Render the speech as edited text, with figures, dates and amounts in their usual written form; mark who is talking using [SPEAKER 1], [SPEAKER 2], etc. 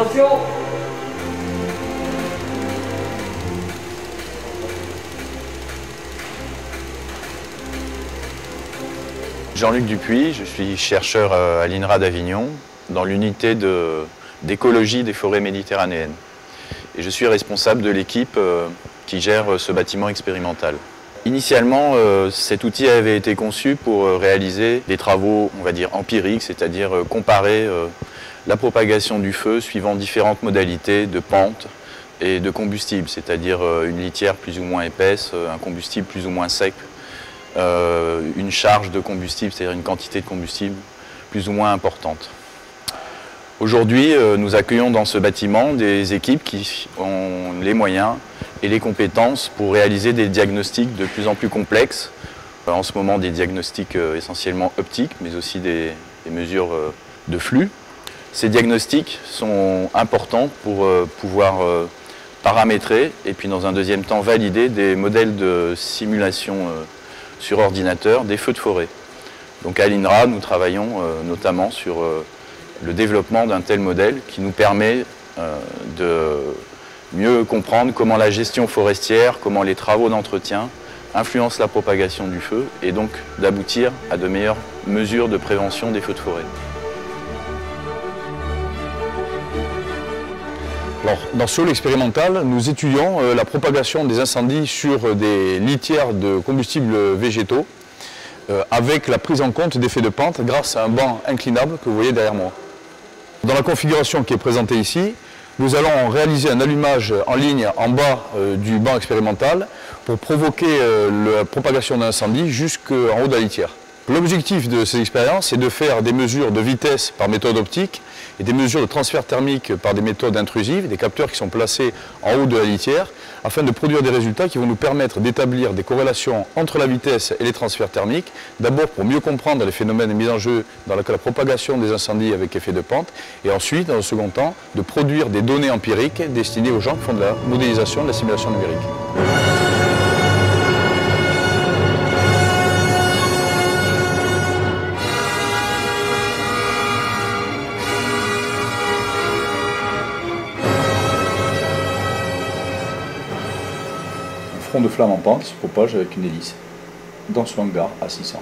[SPEAKER 1] Attention!
[SPEAKER 2] Jean-Luc Dupuis, je suis chercheur à l'INRA d'Avignon dans l'unité d'écologie des forêts méditerranéennes. Et je suis responsable de l'équipe qui gère ce bâtiment expérimental. Initialement, cet outil avait été conçu pour réaliser des travaux, on va dire, empiriques, c'est-à-dire comparer la propagation du feu suivant différentes modalités de pente et de combustible, c'est-à-dire une litière plus ou moins épaisse, un combustible plus ou moins sec, une charge de combustible, c'est-à-dire une quantité de combustible plus ou moins importante. Aujourd'hui, nous accueillons dans ce bâtiment des équipes qui ont les moyens et les compétences pour réaliser des diagnostics de plus en plus complexes. En ce moment, des diagnostics essentiellement optiques, mais aussi des mesures de flux. Ces diagnostics sont importants pour pouvoir paramétrer et puis dans un deuxième temps valider des modèles de simulation sur ordinateur des feux de forêt. Donc à l'INRA, nous travaillons notamment sur le développement d'un tel modèle qui nous permet de mieux comprendre comment la gestion forestière, comment les travaux d'entretien influencent la propagation du feu et donc d'aboutir à de meilleures mesures de prévention des feux de forêt.
[SPEAKER 3] Alors, dans ce hall expérimental, nous étudions la propagation des incendies sur des litières de combustibles végétaux avec la prise en compte d'effets de pente grâce à un banc inclinable que vous voyez derrière moi. Dans la configuration qui est présentée ici, nous allons réaliser un allumage en ligne en bas du banc expérimental pour provoquer la propagation d'un incendie jusqu'en haut de la litière. L'objectif de ces expériences est de faire des mesures de vitesse par méthode optique et des mesures de transfert thermique par des méthodes intrusives, des capteurs qui sont placés en haut de la litière, afin de produire des résultats qui vont nous permettre d'établir des corrélations entre la vitesse et les transferts thermiques, d'abord pour mieux comprendre les phénomènes mis en jeu dans la propagation des incendies avec effet de pente, et ensuite, dans un second temps, de produire des données empiriques destinées aux gens qui font de la modélisation, de la simulation numérique. Front de flamme en pente se propage avec une hélice dans ce hangar à 600.